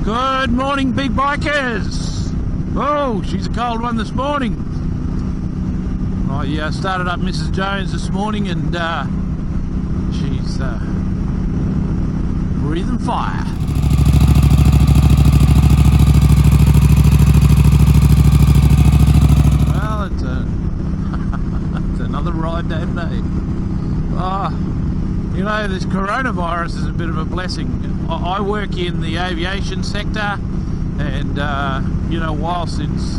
Good morning, big bikers. Oh, she's a cold one this morning. I started up Mrs. Jones this morning and she's breathing fire. Well, it's another ride day today. You know, this coronavirus is a bit of a blessing. I work in the aviation sector, and you know, whilst it's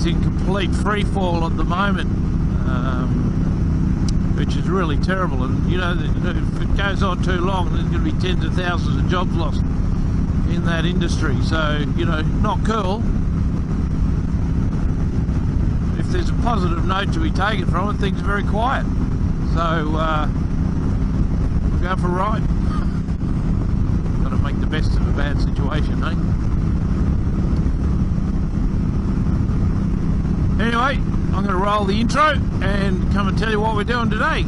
in complete free fall at the moment, which is really terrible. And you know, if it goes on too long, there's going to be tens of thousands of jobs lost in that industry. So you know, not cool. If there's a positive note to be taken from it, things are very quiet. So we'll go for a ride. Got to make the best of a bad situation, eh? Anyway, I'm going to roll the intro and come and tell you what we're doing today.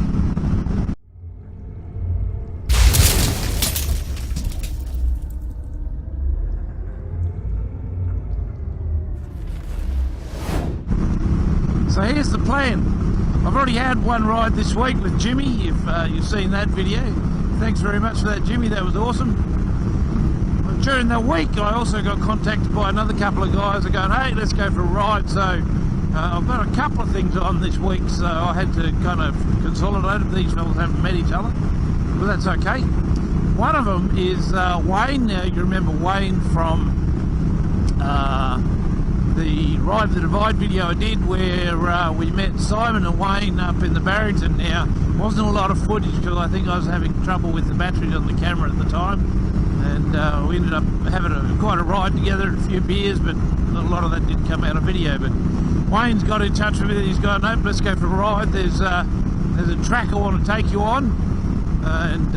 So here's the plan. I've already had one ride this week with Jimmy, if you've seen that video. Thanks very much for that, Jimmy, that was awesome. But during the week I also got contacted by another couple of guys that are going, hey, let's go for a ride. So I've got a couple of things on this week, so I had to kind of consolidate it. These fellas haven't met each other, but that's okay. One of them is Wayne. Now, you remember Wayne from the Ride the Divide video I did, where we met Simon and Wayne up in the Barrington. Now, wasn't a lot of footage because I think I was having trouble with the batteries on the camera at the time, and we ended up having quite a ride together, a few beers, but a lot of that didn't come out of video. But Wayne's got in touch with me. He's gone, nope, let's go for a ride. There's a track I want to take you on, and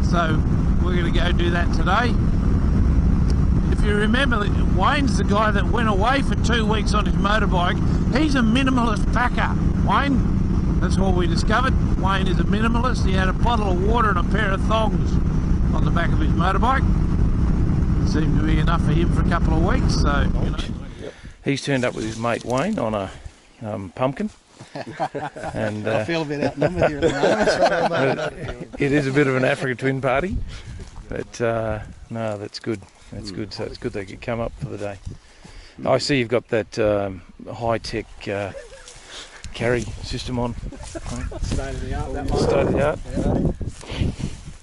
so we're going to go do that today. If you remember, Wayne's the guy that went away for 2 weeks on his motorbike. He's a minimalist packer. Wayne, that's what we discovered. Wayne is a minimalist. He had a bottle of water and a pair of thongs on the back of his motorbike. It seemed to be enough for him for a couple of weeks. So, you know. He's turned up with his mate Wayne on a pumpkin. And I feel a bit outnumbered here at the moment. It is a bit of an Africa twin party, but no, that's good. That's good. So it's good they could come up for the day. I see you've got that high-tech carry system on. State of the art. That State of the art. Yeah.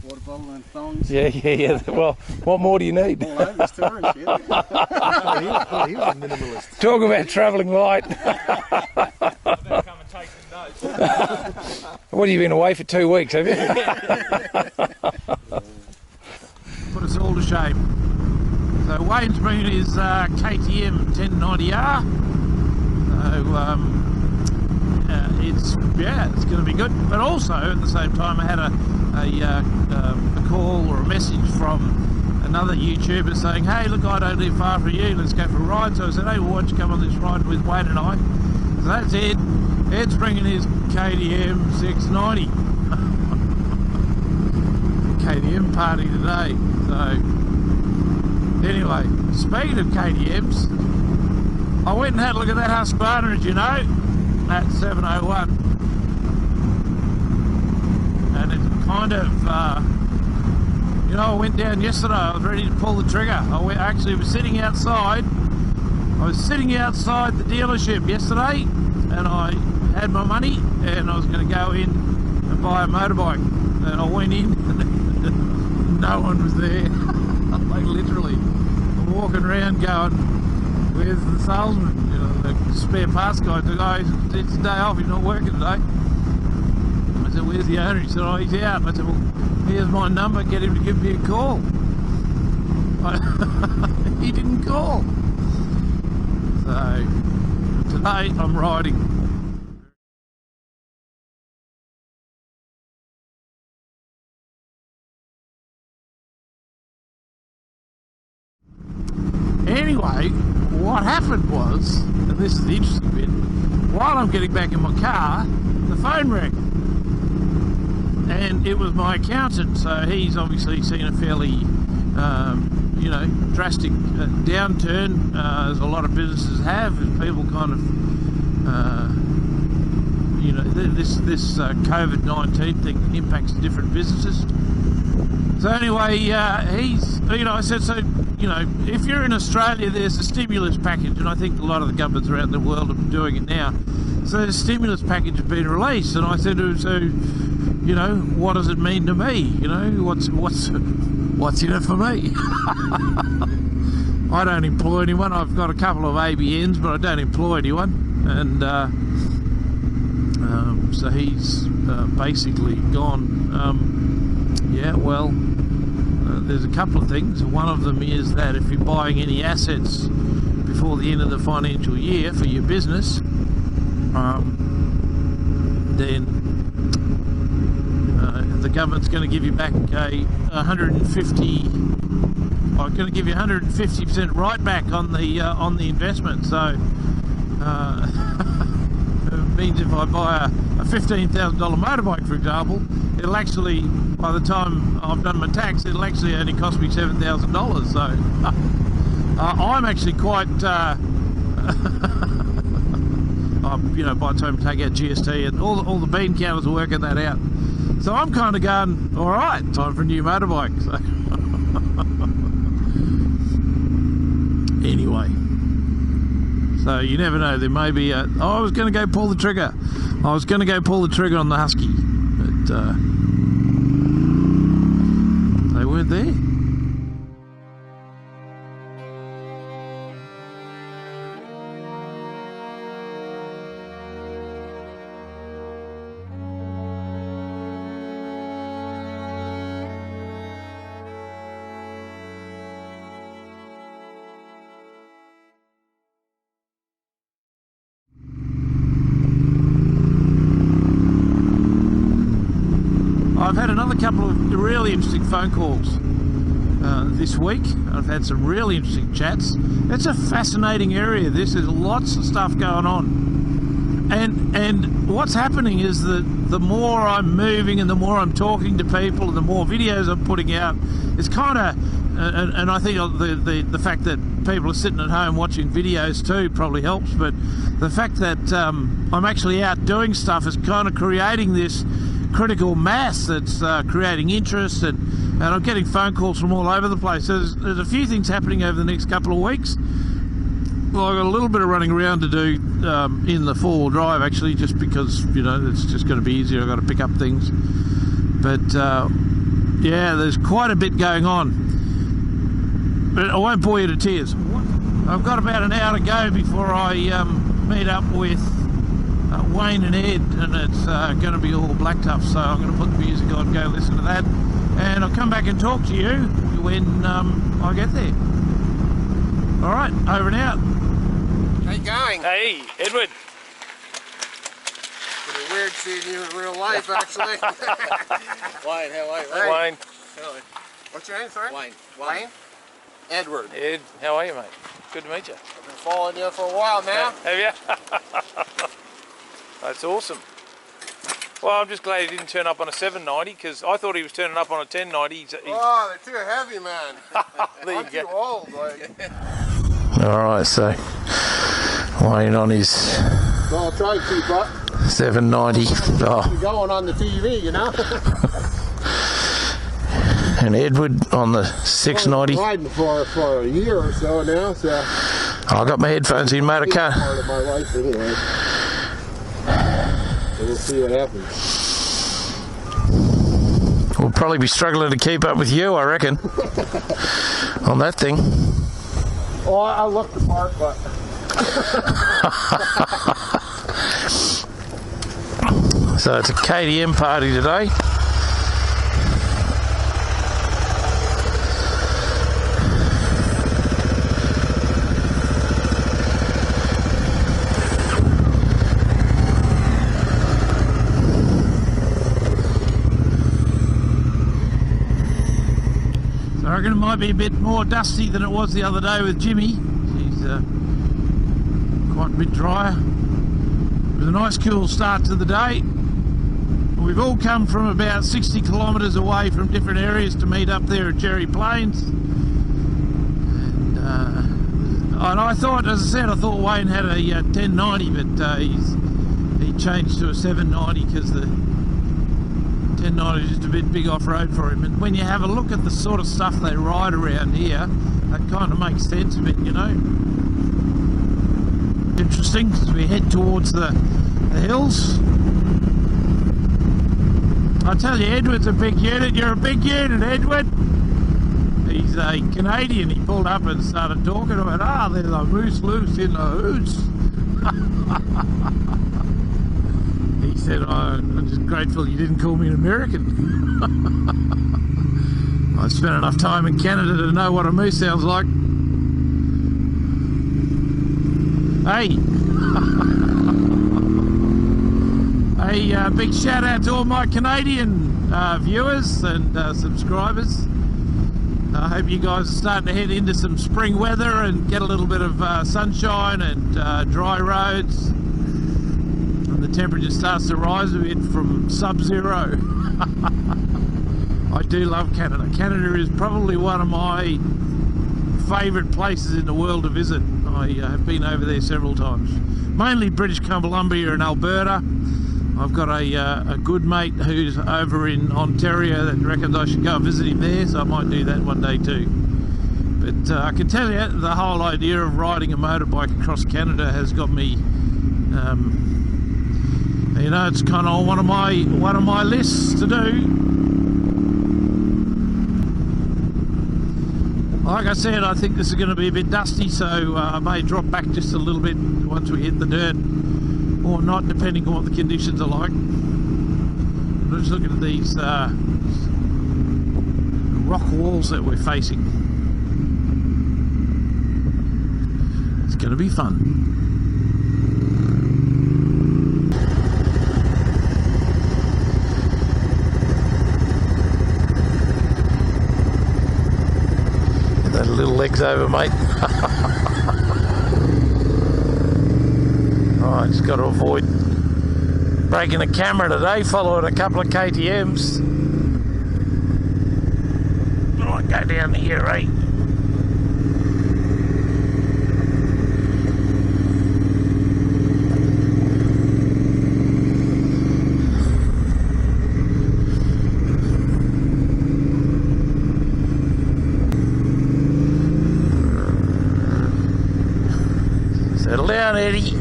Water bottle and thongs. Yeah. Well, what more do you need? All over his tour and shit. He was a minimalist. Talk about travelling light. I better come and take some notes. What, have you been away for 2 weeks, have you? Put us all to shame. So Wayne's bringing his KTM 1090R. So it's going to be good. But also at the same time, I had a call or a message from another YouTuber saying, "Hey, look, I don't live far from you. Let's go for a ride." So I said, "Hey, well, why don't you come on this ride with Wayne and I?" So that's Ed. Ed's bringing his KTM 690. KTM party today. So. Anyway, speaking of KTMs, I went and had a look at that Husqvarna, as you know, at 701. And it's kind of, you know, I went down yesterday, I was ready to pull the trigger. I was sitting outside. I was sitting outside the dealership yesterday, and I had my money, and I was going to go in and buy a motorbike. And I went in, and no one was there. Like literally, I'm walking around going, where's the salesman? You know, the spare parts guy. The guy, it's a day off, he's not working today. I said, where's the owner? He said, oh, he's out. I said, well, here's my number, get him to give me a call. He didn't call. So today I'm riding. Anyway, what happened was, and this is the interesting bit, while I'm getting back in my car, the phone rang. And it was my accountant, so he's obviously seen a fairly you know, drastic downturn, as a lot of businesses have, as people kind of, you know, this COVID-19 thing impacts different businesses. So anyway, he's, you know, I said, so, you know, if you're in Australia, there's a stimulus package, and I think a lot of the governments around the world are doing it now. So the stimulus package has been released, and I said to him, so, you know, what does it mean to me? You know, what's in it for me? I don't employ anyone. I've got a couple of ABNs, but I don't employ anyone, and so he's basically gone. Yeah, well, there's a couple of things. One of them is that if you're buying any assets before the end of the financial year for your business, then the government's going to give you back a 150. I'm going to give you 150% right back on the investment. So it means if I buy a $15,000 motorbike, for example, it'll actually, by the time I've done my tax, it'll actually only cost me $7,000. So I'm actually quite, you know, by the time I take out GST and all the bean counters are working that out. So I'm kind of going, all right, time for a new motorbike. So anyway, so you never know. There may be a. Oh, I was going to go pull the trigger. I was going to go pull the trigger on the Husky, but they weren't there. I've had another couple of really interesting phone calls this week. I've had some really interesting chats. It's a fascinating area. There's lots of stuff going on, and what's happening is that the more I'm moving and the more I'm talking to people and the more videos I'm putting out, it's kind of, and I think the fact that people are sitting at home watching videos too probably helps, but the fact that I'm actually out doing stuff is kind of creating this critical mass that's creating interest, and I'm getting phone calls from all over the place. So there's a few things happening over the next couple of weeks. Well, I've got a little bit of running around to do in the four-wheel drive, actually, just because, you know, it's just going to be easier. I've got to pick up things. But yeah, there's quite a bit going on. But I won't bore you to tears. I've got about an hour to go before I meet up with Wayne and Ed, and it's going to be all blacktough, so I'm going to put the music on, go listen to that, and I'll come back and talk to you when I get there. Alright, over and out. How you going? Hey, Edward. Pretty weird seeing you in real life, actually. Wayne, how are you? Hey. Wayne. Hello. What's your name, sorry? Wayne. Wayne? Edward. Ed, how are you, mate? Good to meet you. I've been following you for a while now. Have you? That's awesome. Well, I'm just glad he didn't turn up on a 790, because I thought he was turning up on a 1090. He's Oh, they're too heavy, man. there I'm you go. too old. Like. Alright, so Wayne on his Well, I'll try and keep up. 790. Oh. You're going on the TV, you know? And Edward on the 690. I've been riding for a year or so now, so. I got my headphones in, mate. I can't. Part of my life anyway. So we'll see what happens. We'll probably be struggling to keep up with you, I reckon, on that thing. Oh, I looked the part, but. So it's a KTM party today. I reckon it might be a bit more dusty than it was the other day with Jimmy. He's quite a bit drier. It was a nice cool start to the day. We've all come from about 60 kilometres away from different areas to meet up there at Jerry Plains. And I thought, as I said, I thought Wayne had a 1090, but he changed to a 790 because the 1090 is just a bit big off-road for him. And when you have a look at the sort of stuff they ride around here, that kind of makes sense of it, you know. Interesting as we head towards the hills. I tell you, Edward's a big unit. You're a big unit, Edward. He's a Canadian. He pulled up and started talking about, there's a moose loose in the hoose. He said, I'm just grateful you didn't call me an American. I spent enough time in Canada to know what a moose sounds like. Hey. A big shout out to all my Canadian viewers and subscribers. I hope you guys are starting to head into some spring weather and get a little bit of sunshine and dry roads. And the temperature starts to rise a bit from sub-zero. I do love Canada. Canada is probably one of my favourite places in the world to visit. I have been over there several times. Mainly British Columbia and Alberta. I've got a good mate who's over in Ontario that reckons I should go and visit him there, so I might do that one day too. But I can tell you, the whole idea of riding a motorbike across Canada has got me, you know, it's kind of one of my lists to do. Like I said, I think this is going to be a bit dusty, so I may drop back just a little bit once we hit the dirt. Or not, depending on what the conditions are like. I'm just looking at these rock walls that we're facing. It's going to be fun. Get those little legs over, mate. I just got to avoid breaking the camera today, following a couple of KTMs. I might go down here, eh? Settle down, Eddie.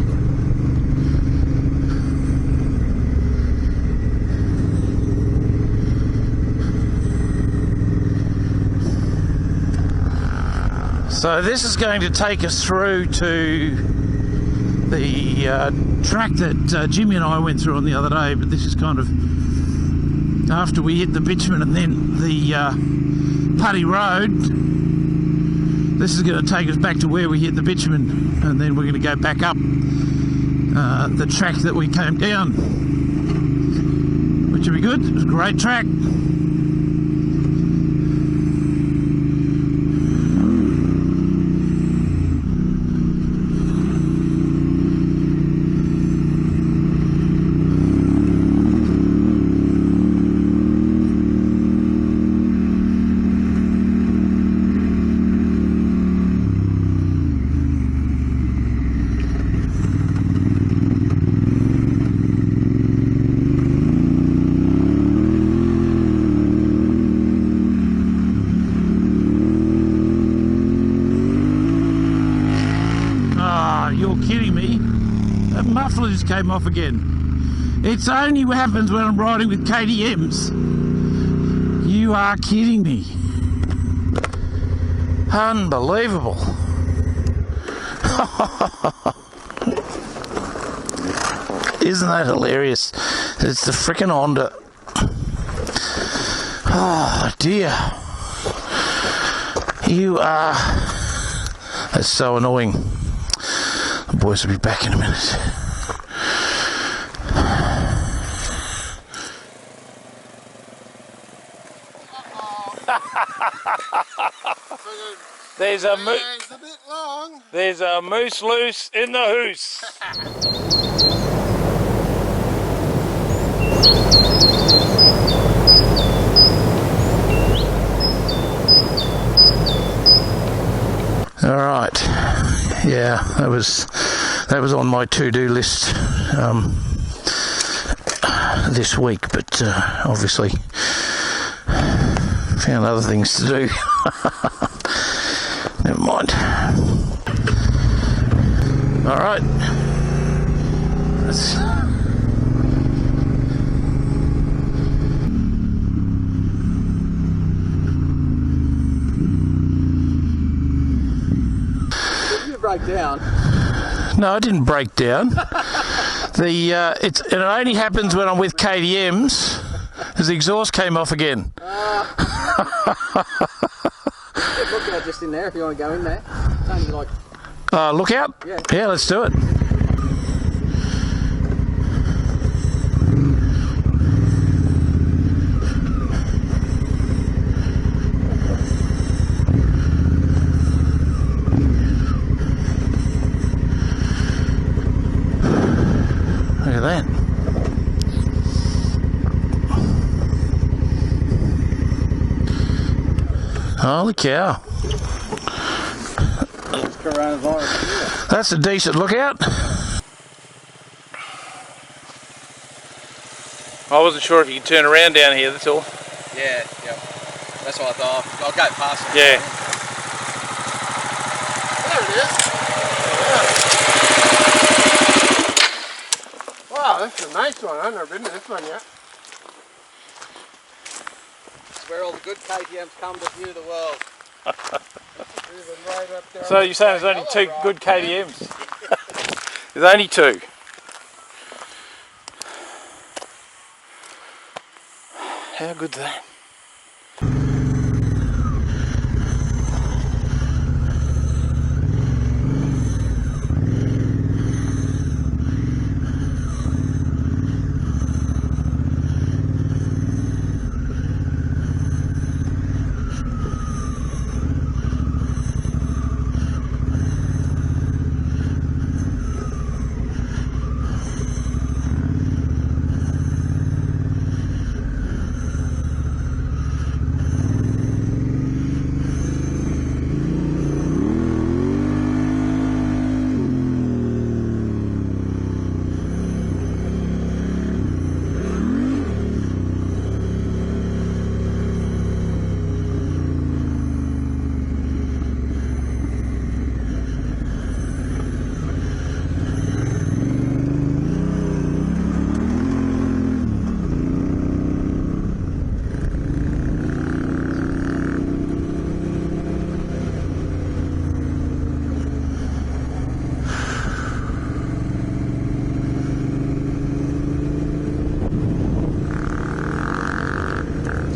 So this is going to take us through to the track that Jimmy and I went through on the other day, but this is kind of after we hit the bitumen and then the Putty Road. This is going to take us back to where we hit the bitumen, and then we're going to go back up the track that we came down, which will be good. It's a great track. Kidding me? That muffler just came off again. It's only what happens when I'm riding with KTMs. You are kidding me. Unbelievable. Isn't that hilarious? It's the frickin' Honda. Oh dear. You are... That's so annoying. The boys will be back in a minute. There's a There's a moose loose in the hoose. All right. Yeah, that was on my to-do list this week, but obviously found other things to do. Never mind. All right. Break down. No, I didn't break down. It only happens when I'm with KTMs, because the exhaust came off again. Look out just in there if you want to go in there. It's only like... Look out? Yeah, let's do it. Look at that. Holy cow. Coronavirus. That's a decent lookout. I wasn't sure if you could turn around down here, that's all. Yeah. That's what I thought. I'll go past it. Yeah. There it is. Yeah. Wow, this is a nice one. I've never been to this one yet. It's where all the good KTMs come to view the world. Even right up there. So you're saying there's only two good KTMs? There's only two. How good's that?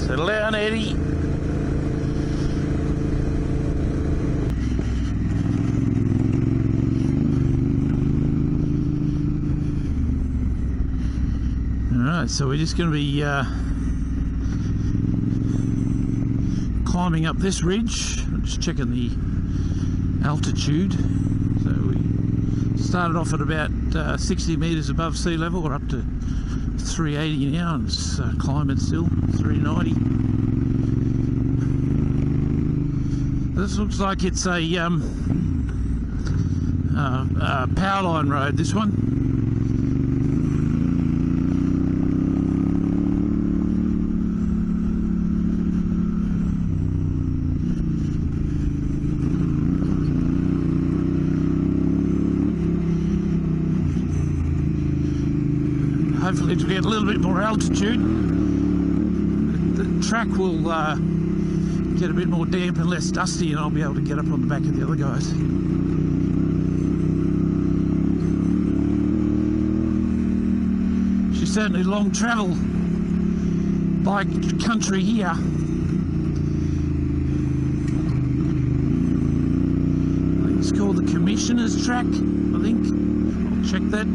Settle down, Eddie. Alright, so we're just going to be climbing up this ridge. I'm just checking the altitude. So we started off at about 60 metres above sea level. We're up to 380 now, and it's climbing still, 390. This looks like it's a power line road, this one. Hopefully to get a little bit more altitude, the track will get a bit more damp and less dusty, and I'll be able to get up on the back of the other guys. She's certainly long travel by country here. I think it's called the Commissioner's Track, I think. I'll check that.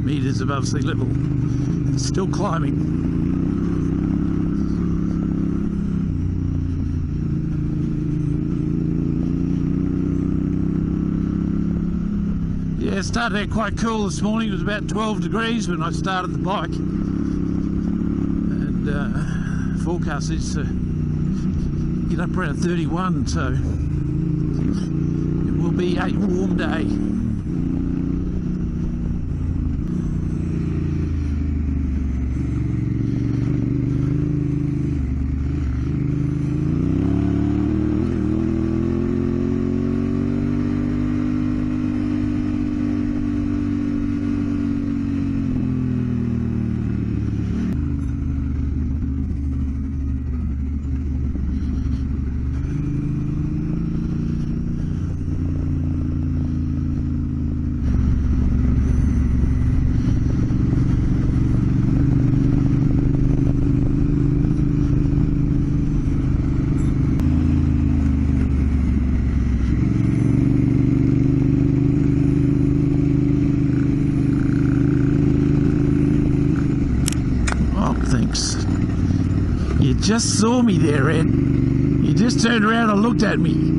Meters above sea level, still climbing. Yeah, it started out quite cool this morning. It was about 12 degrees when I started the bike. And forecast is to get up around 31, so it will be a warm day. Thanks. You just saw me there, Ed. You just turned around and looked at me.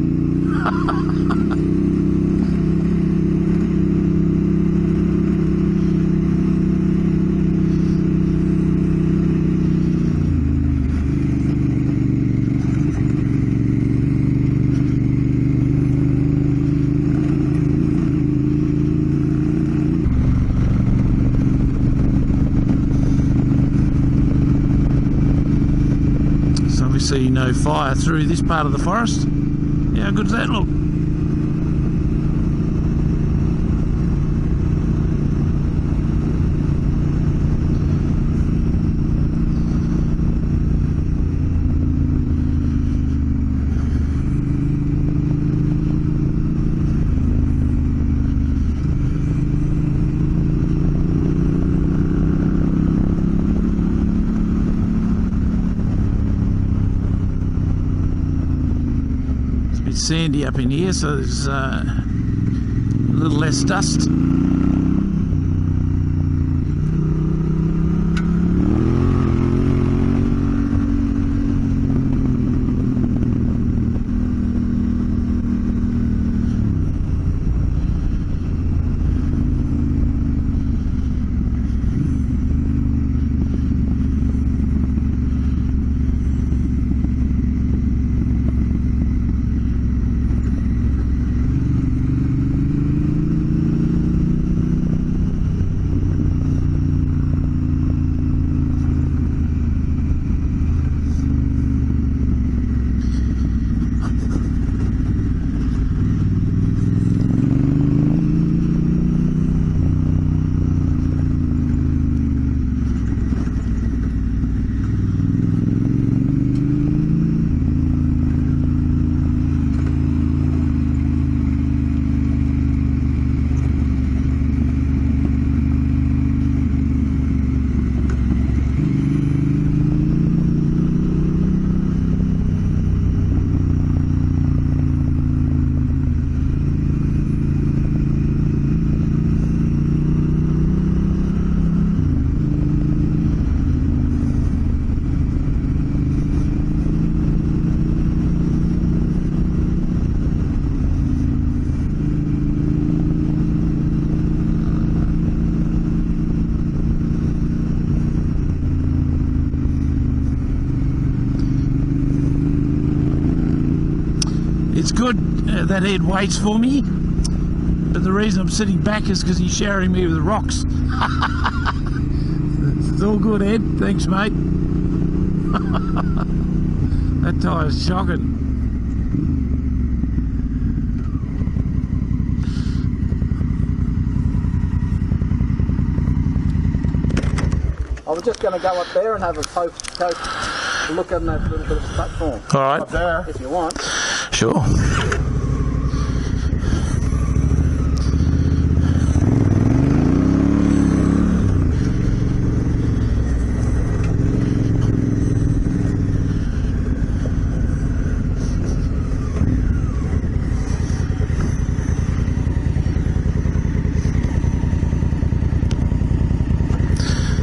See no fire through this part of the forest. How good does that look? Sandy up in here, so there's a little less dust. It's good that Ed waits for me, but the reason I'm sitting back is because he's showering me with rocks. It's all good, Ed. Thanks, mate. That tire's shocking. I was just going to go up there and have a look at that little bit of platform. All right. Up there, if you want. Sure.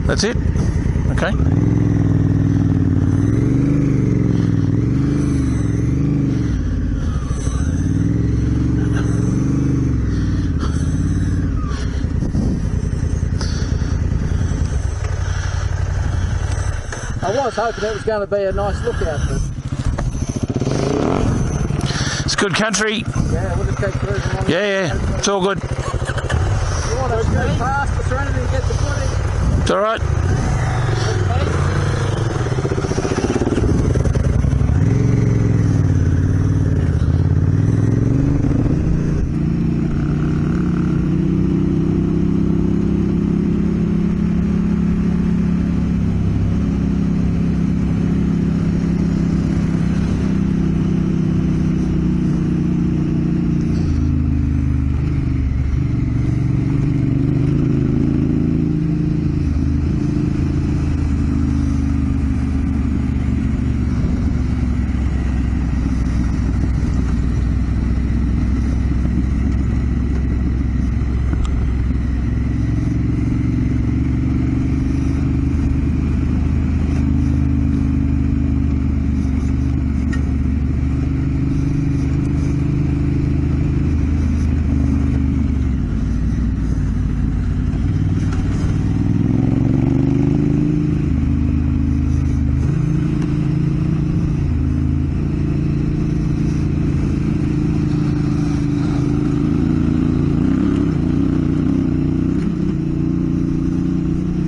That's it? Okay. I was hoping it was going to be a nice lookout, but It's good country. yeah, we'll just keep cruising along. Yeah, it's all good. You want to go past the Serenity and get the footage? It's all right.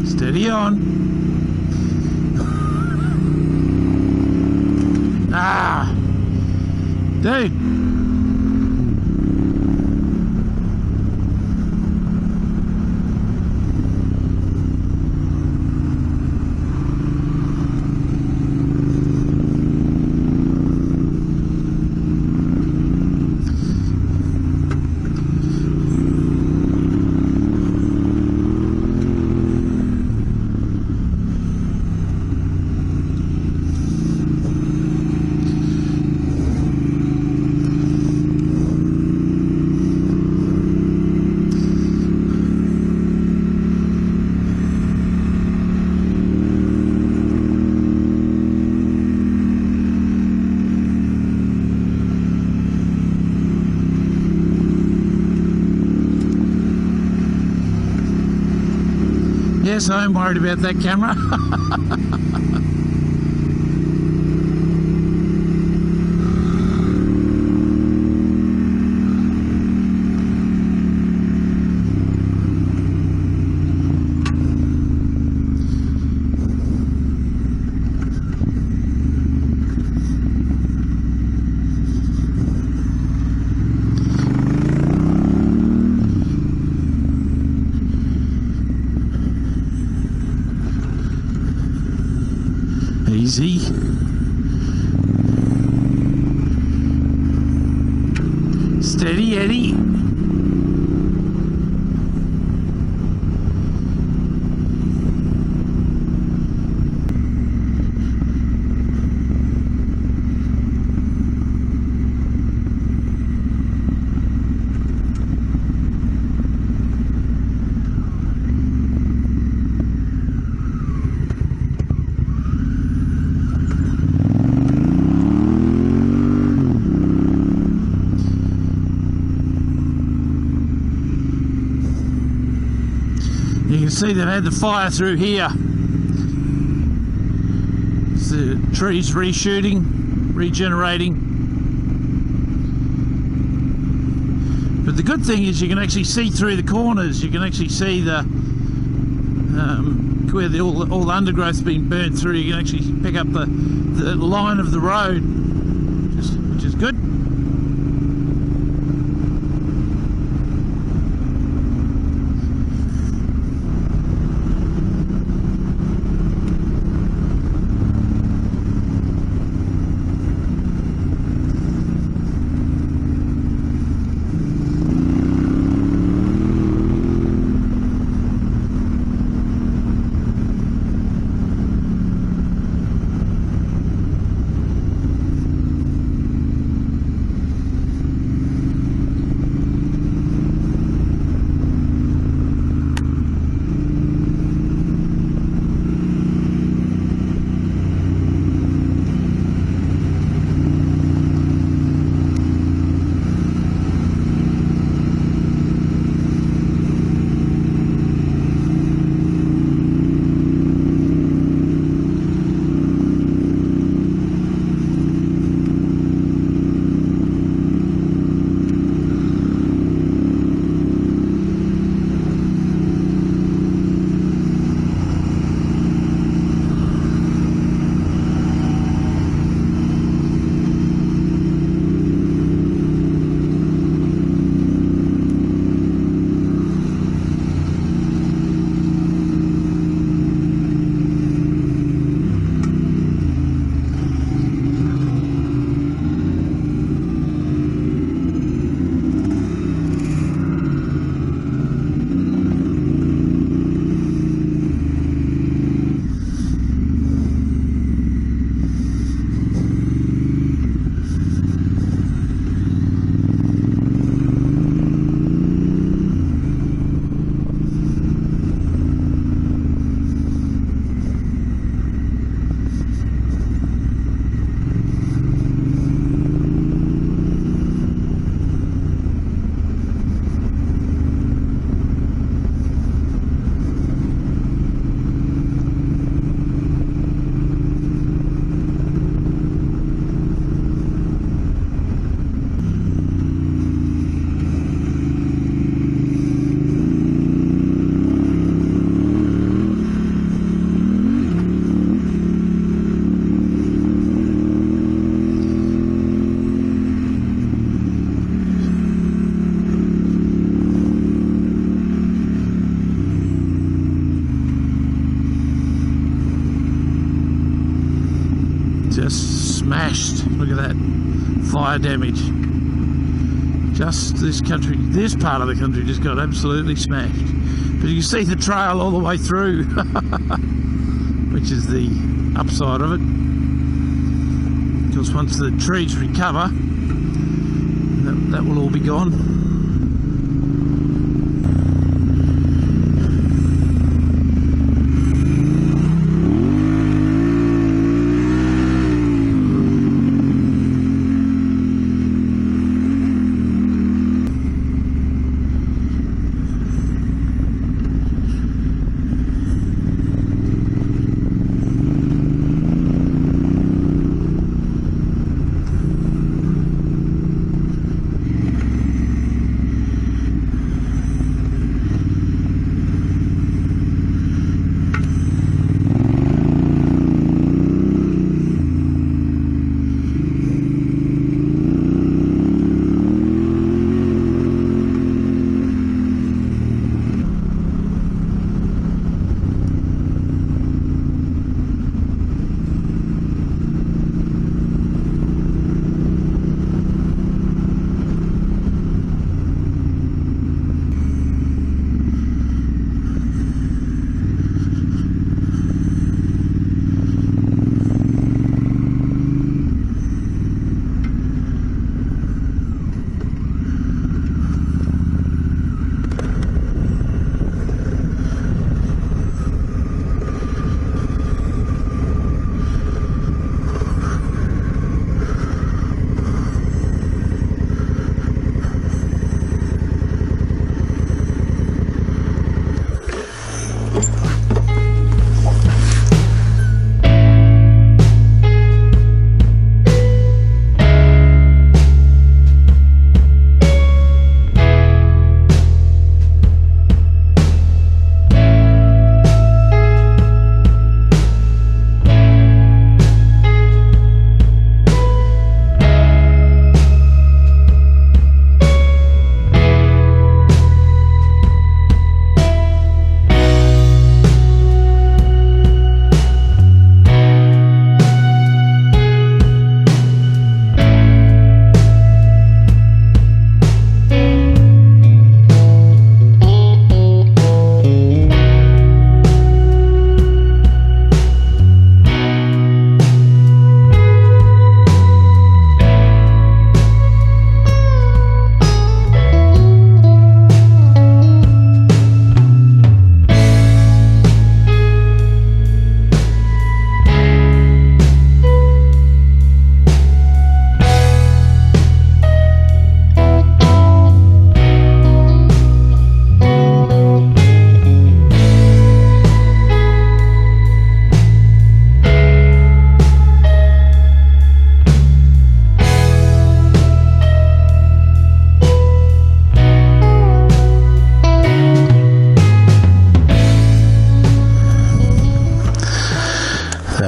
Steady on. Ah, dude. Yes, I'm worried about that camera. Easy. Steady Eddie. You can see they've had the fire through here. It's the trees reshooting, regenerating. But the good thing is you can actually see through the corners. You can actually see the where all the undergrowth's been burnt through. You can actually pick up the line of the road, which is good. Just smashed. Look at that fire damage. Just this country, this part of the country just got absolutely smashed. But you can see the trail all the way through, which is the upside of it. Because once the trees recover, that will all be gone.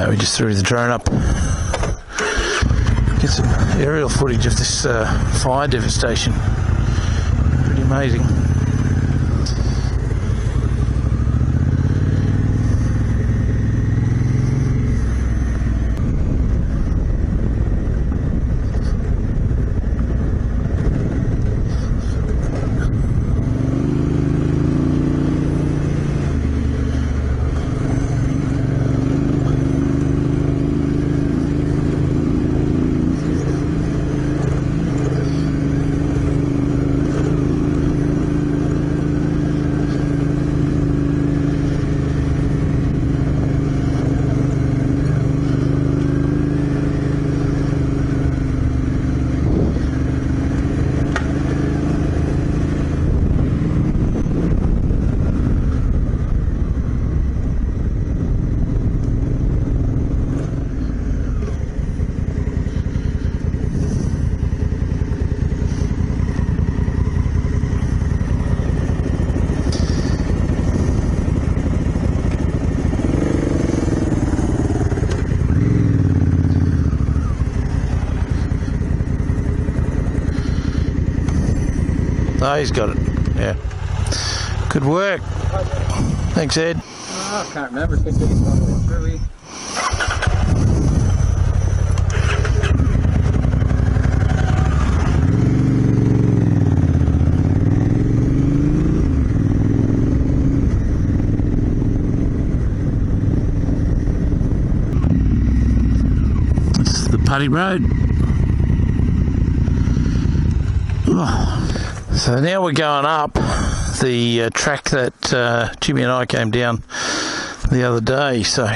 We just threw the drone up, get some aerial footage of this fire devastation. Pretty amazing. Oh, he's got it. Yeah. Good work. Thanks, Ed. Oh, I can't remember. I think it's through here. the Putty Road. So now we're going up the track that Jimmy and I came down the other day. So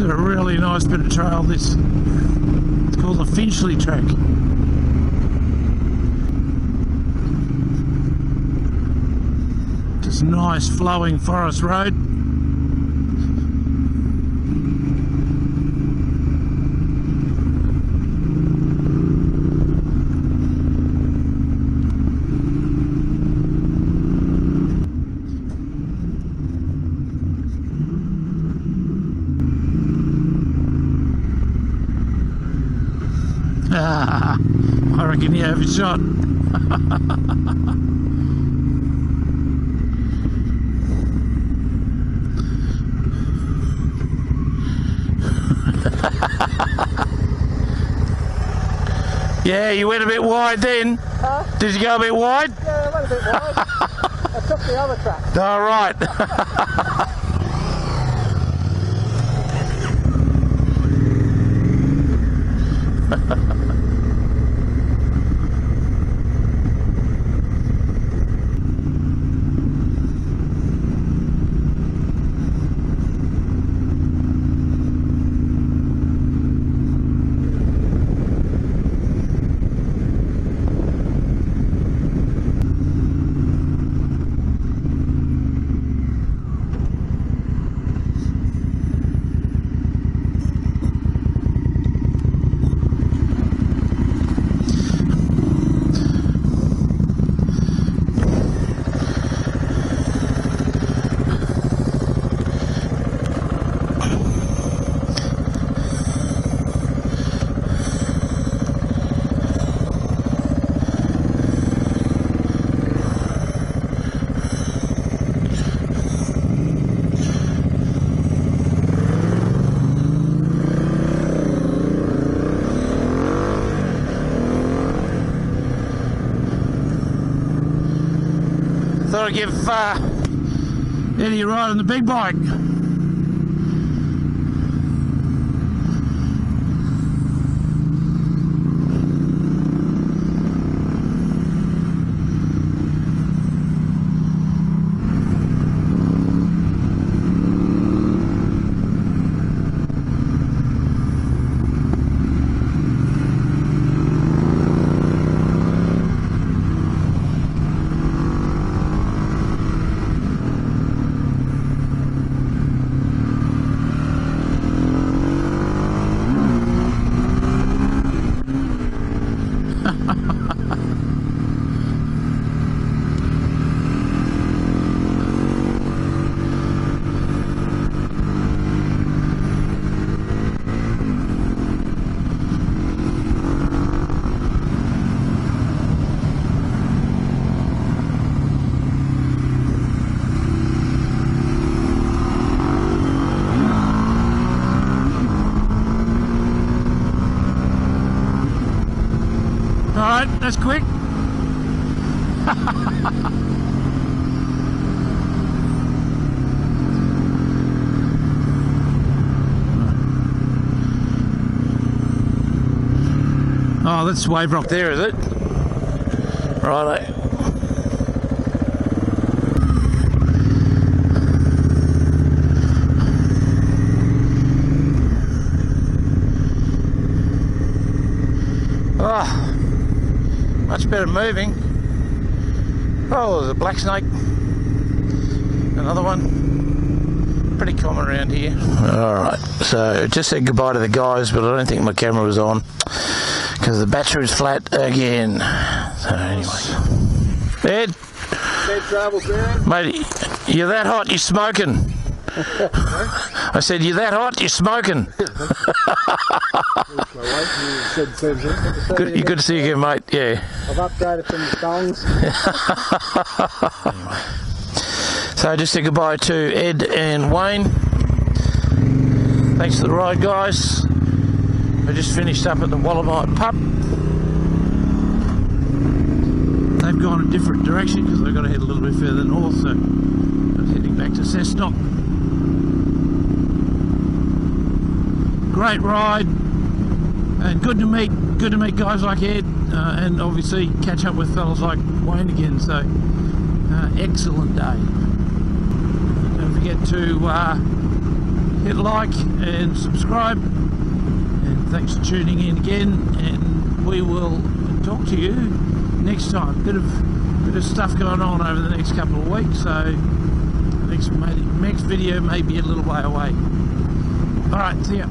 a really nice bit of trail, this. It's called the Finchley track. Just nice flowing forest road. I reckon you have a shot. Yeah, you went a bit wide then. Huh? Did you go a bit wide? Yeah, I went a bit wide. I took the other track. All right. to give Eddie a ride on the big bike. Alright, that's quick. Oh, that's Wave Rock there, is it? Righto. Oh. Much better moving. Oh, there's a black snake. Another one. Pretty common around here. Alright, so just said goodbye to the guys, but I don't think my camera was on because the battery's flat again. So anyway. Ed! Safe travels, man. Mate, you're that hot, you're smoking. I said, you're that hot, you're smoking. Good to see you again, mate. Yeah. I've upgraded from the stongs. Anyway. So just say goodbye to Ed and Wayne. Thanks for the ride, guys. I just finished up at the Wallamite pub. They've gone a different direction because they've got to head a little bit further north, so I'm heading back to Cessnock. Great ride, and good to meet guys like Ed, and obviously catch up with fellas like Wayne again. So excellent day. Don't forget to hit like and subscribe, and thanks for tuning in again. And we will talk to you next time. Bit of stuff going on over the next couple of weeks, so the next video may be a little way away. All right, see ya.